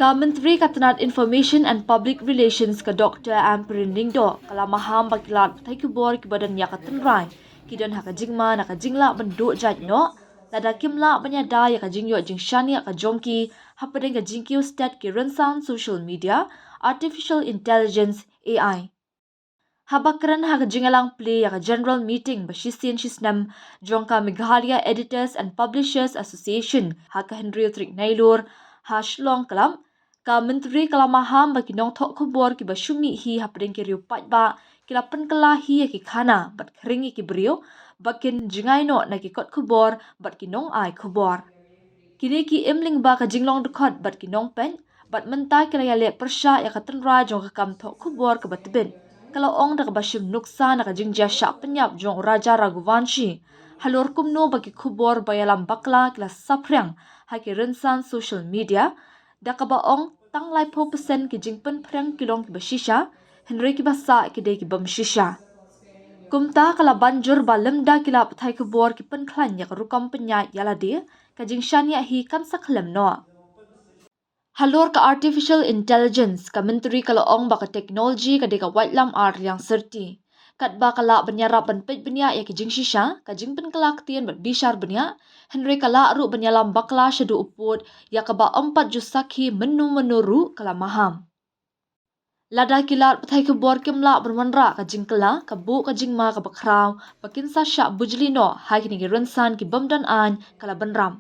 Ka Myntri Katanat Information and Public Relations ka Dr. Amperin Ningdo kala Maham bakilat pathai khubor ki badan ya katanrai kidan haka jingma na ka jinglah ban duhjait no lada kimla banya da ya ka jingyo jingshani ka jomki hapadeng ka jingkyu stat ki rensan social media artificial intelligence AI. Habakran haka jingalang play ya ka general meeting bashisin shisnam jongka Meghalaya Editors and Publishers Association haka Henry Trik Nailur ha shlong kalam ka Myntri kala Maham baki nong thok khubor ki bashumi hi hapring ki riu ba kila penkala hi ki khana bat khringi ki brio bakin jingai no na ki kot khubor bat ki nong ai khubor kini ki imling ba ka jinglong dukot bat ki nong pen bat mentai kala ya le persha ya ka tenra jong ka kam thok khubor ka batbin kalau ong da ka bashim nuksa na ka jingja sha penyap jong raja Raghuvanshi halor kumno baki khubor bayalam bakla kila saprang ha ki rensan social media da ka ba ong tang lai po percent ki jingpen prang kilong ki bashisha Henry ki basa ki de ki bam shisha kumta kala banjur ba lemda kila pathai khubor ki pen khlan ya ka rukam penya yala de ka jingshania hi kan sakhlem no halor ka artificial intelligence ka Myntri kala ong ba ka technology ka de ka white lam art yang serti kat ba kala banyara ban pet benya ya ki jingshisha ka jingpen kala ktien bat bishar benya Henry kala ru banyalam bakla shadu upod ya ka ba 4 jusakhi menuru kala Maham lada kilat pathai khubor kimla bermanra ka jingkla ka bu ka jingma ka bakraw bakin sa sha bujlino ha kini ki rensan ki bamdan an kala banram.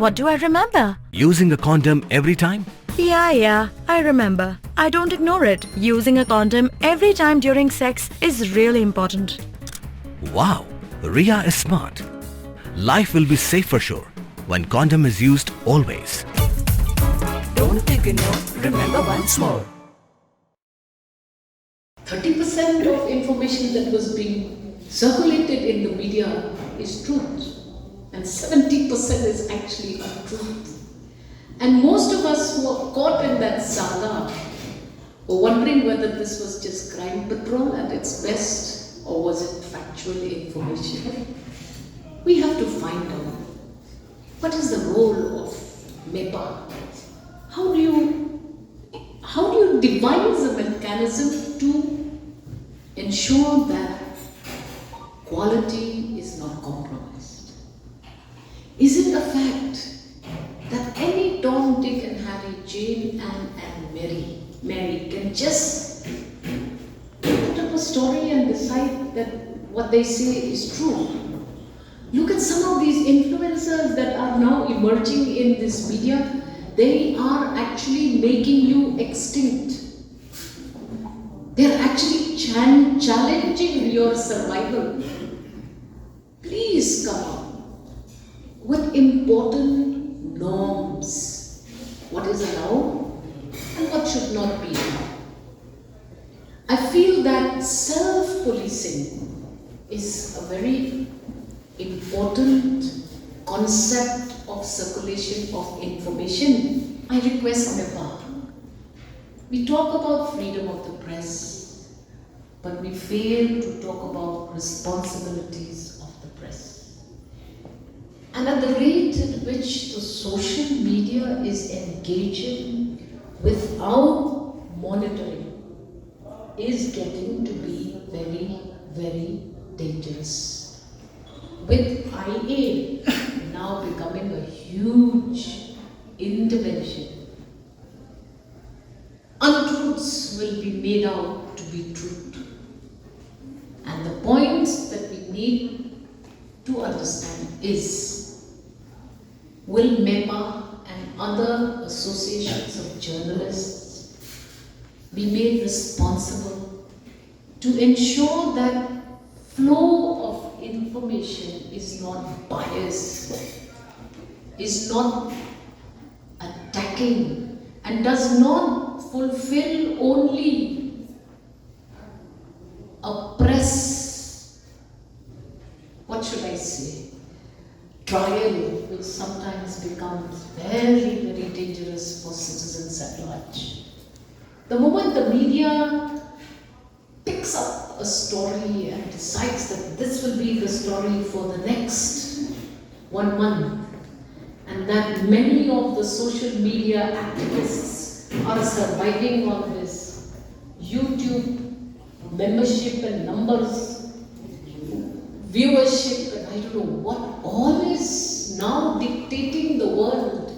What do I remember? Using a condom every time? Yeah, I remember. I don't ignore it. Using a condom every time during sex is really important. Wow, Ria is smart. Life will be safe for sure when condom is used always. Don't ignore, remember once more. 30% of information that was being circulated in the media is truth, and 70% is actually untruth. And most of us who are caught in that saga were wondering whether this was just crime patrol at its best or was it factual information. We have to find out what is the role of MEPA. How do you devise a mechanism to ensure that quality is not compromised? Is it a fact that any Tom, Dick and Harry, Jane, Anne and Mary can just put up a story and decide that what they say is true? Look at some of these influencers that are now emerging in this media. They are actually making you extinct. They're actually challenging your survival. Please come up with important norms. What is allowed and what should not be allowed. I feel that self-policing is a very important concept of circulation of information. I request MEPA. We talk about freedom of the press, but we fail to talk about responsibilities of the press. And at the rate at which the social media is engaging without monitoring is getting to be very, very dangerous. With IA now becoming a huge intervention, untruths will be made out to be truth. And the points that we need to understand is, will MEPA and other associations of journalists be made responsible to ensure that flow of information is not biased, is not attacking, and does not fulfill only a press, what should I say, trial will sometimes become very, very dangerous for citizens at large. The moment the media picks up a story and decides that this will be the story for the next 1 month, and that many of the social media activists are surviving on this YouTube membership and numbers, viewership, and I don't know what all is now dictating the world.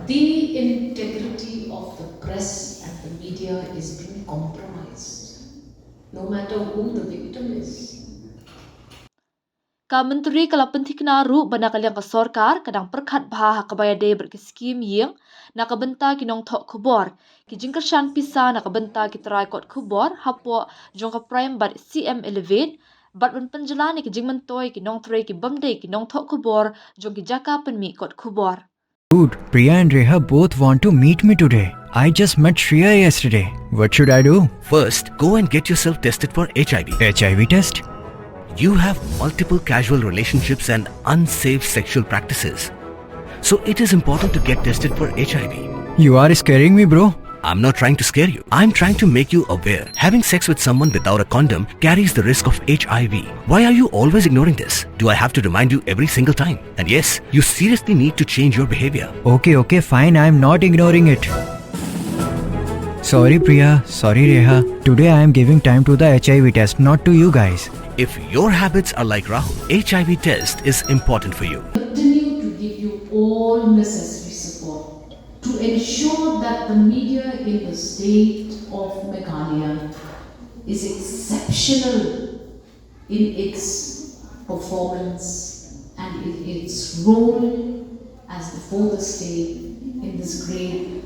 The integrity of the press and the media is being compromised, no matter who the victim is. Ka Menteri kala penting naru bana kaliang ka sorkar kadang perkat bah kabaya de berkeskim yeng na kabenta kinong thok khubor ki jingkershan pisa na kabenta ki try kot khubor hapo jong ka prime bat CM11 bat ban penjela ni ki jingmentoi kinong tray ki bamde kinong thok khubor jong ki jaka penmi kot khubor. Dude, Priya and Reha both want to meet me today. I just met Shreya yesterday. What should I do? First, go and get yourself tested for HIV. HIV test? You have multiple casual relationships and unsafe sexual practices. So it is important to get tested for HIV. You are scaring me, bro. I'm not trying to scare you. I'm trying to make you aware. Having sex with someone without a condom carries the risk of HIV. Why are you always ignoring this? Do I have to remind you every single time? And yes, you seriously need to change your behavior. Okay, fine. I'm not ignoring it. Sorry, Priya. Sorry, Reha. Today I am giving time to the HIV test, not to you guys. If your habits are like Rahul, HIV test is important for you. Continue to give you all necessary support to ensure that the media in the state of Meghalaya is exceptional in its performance and in its role as the fourth state in this great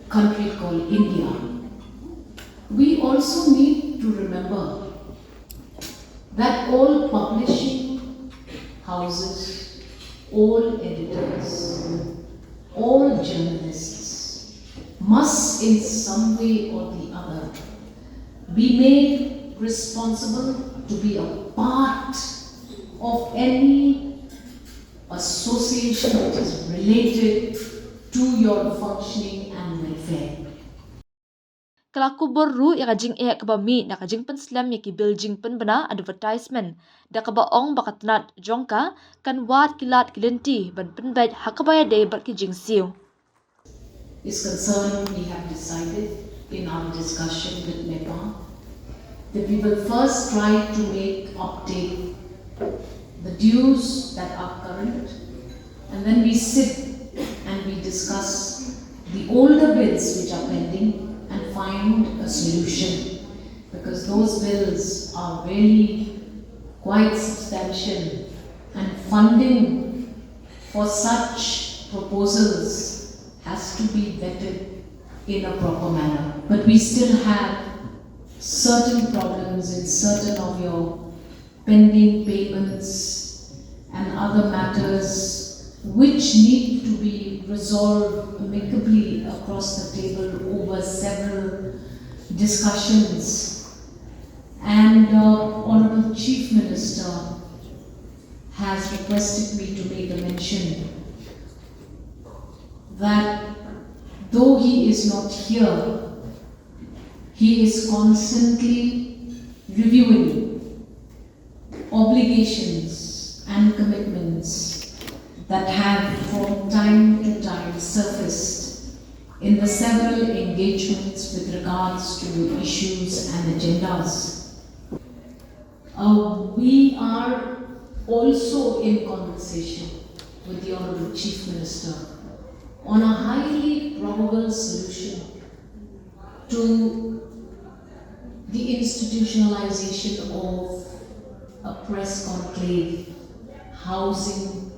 country called India. We also need to remember that all publishing houses, all editors, all journalists must in some way or the other be made responsible to be a part of any association that is related to your functioning and welfare. Kala kubor ru ya kajing kaba mi na kajing penslam ya ki building pen bana advertisement da kaba ong bakatnat jongka kan wat kilat kilenti ban penbait hakabaya de ber ki jing siu. Is concerned, we have decided in our discussion with Nepal that we will first try to update the dues that are current, and then we sit and we discuss the older bills which are pending and find a solution, because those bills are really quite substantial and funding for such proposals has to be vetted in a proper manner. But we still have certain problems in certain of your pending payments and other matters which need to be resolved amicably across the table over several discussions. And Honorable Chief Minister has requested me to make a mention that though he is not here, he is constantly reviewing obligations and commitments that have from time to time surfaced in the several engagements with regards to issues and agendas. We are also in conversation with the Honorable Chief Minister on a highly probable solution to the institutionalization of a press conclave, housing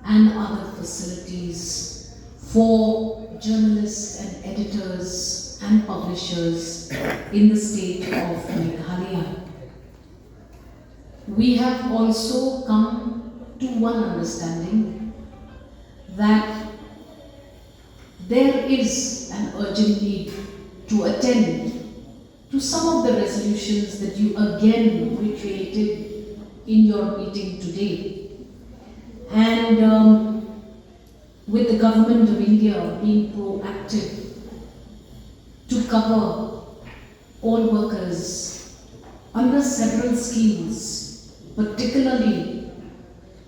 and other facilities for journalists and editors and publishers in the state of Meghalaya. We have also come to one understanding that there is an urgent need to attend to some of the resolutions that you again reiterated in your meeting today. And with the government of India being proactive to cover all workers under several schemes, particularly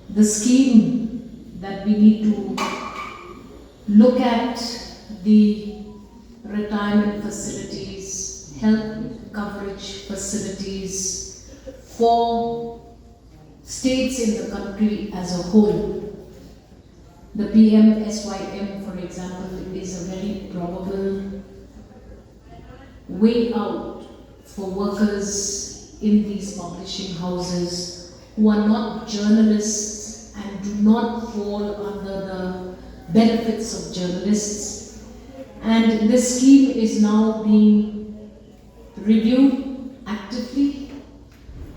the scheme that we need to look at the retirement facilities, health coverage facilities for states in the country as a whole. The PMSYM, for example, is a very probable way out for workers in these publishing houses who are not journalists and do not fall under the benefits of journalists. And this scheme is now being reviewed actively,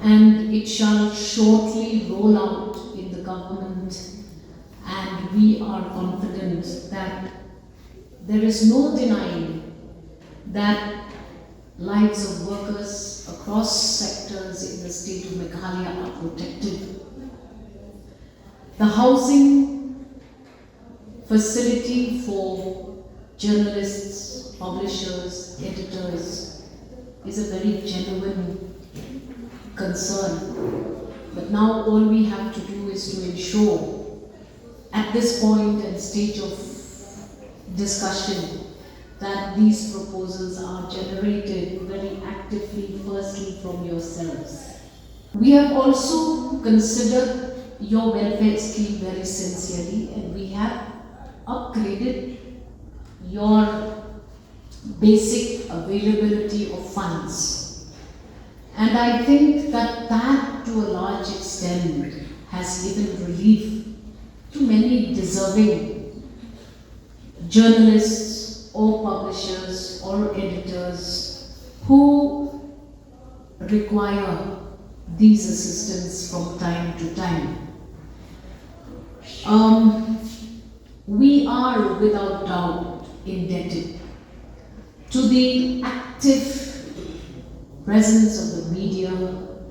and it shall shortly roll out in the government. And we are confident that there is no denying that lives of workers across sectors in the state of Meghalaya are protected. The housing facility for journalists, publishers, editors is a very genuine concern. But now all we have to do is to ensure at this point and stage of discussion that these proposals are generated very actively, firstly from yourselves. We have also considered your welfare scheme very sincerely, and we have upgraded your basic availability of funds. And I think that to a large extent has given relief to many deserving journalists or publishers or editors who require these assistance from time to time. We are without doubt indebted to the active presence of the media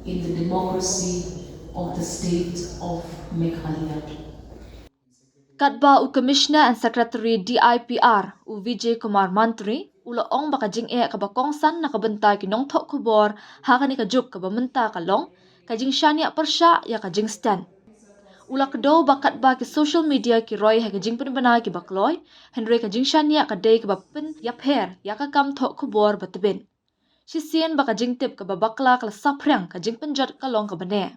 in the democracy of the state of Meghalaya. Katba u Commissioner and Secretary DIPR u Vijay Kumar Myntri ula ong baka jing kabakongsan na kabenta kinong thok khubor hakani kajuk kabamenta kalong kajing shania persya ya kajing stand. Ula kedo bakat ba ki social media ki roy ha kajing penbana ki bakloy henry kajing shania kadai ki bapin yap her ya kakam thok khubor batbin. Sisien baka jing tip kababakla kala saprang kajing penjat kalong kabane.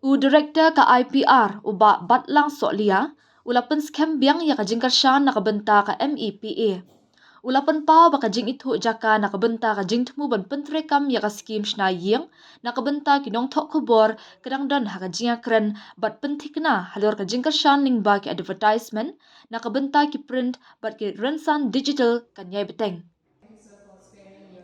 U director ka IPR u ba batlang solia ulapan scam biang ya kajing karsyan nakabenta ka MEPA. Ulapan pa baka jing itu jaka nakabenta ka jing temu ban pentrekam ya ka scheme shna ying nakabenta kinong thok khubor kadang dan ha kajing kren bat pentikna halor ka jing karsyan ning ba ki advertisement nakabenta ki print bat ki rensan digital kanyai beteng.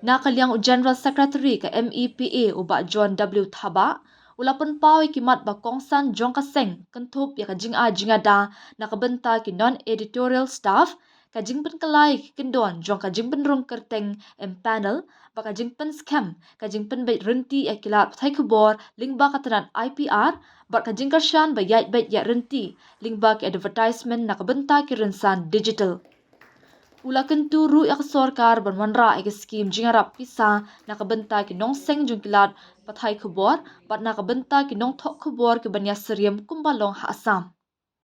Nakaliang u General Secretary ka MEPA u ba John W. Thaba ulapan pawai kimat bakongsan jong kaseng kentup ya kajing jingada nakabenta ki non-editorial staff kajing penkelai kendon jong kajing penrung kerteng panel bakajing pen scam kajing pen bait renti ya kilat pathai khubor lingba katanan IPR bat kajing karsyan bayat bait ya renti lingba ki advertisement nakabenta ki rensan digital. Ula kentu ru ya sorkar bermanra ya skim jingarap pisa nakabenta ki nong seng jong kilat pathai khubor bat nakabenta ki nong thok khubor ki banya seriam kumbalong ha Assam.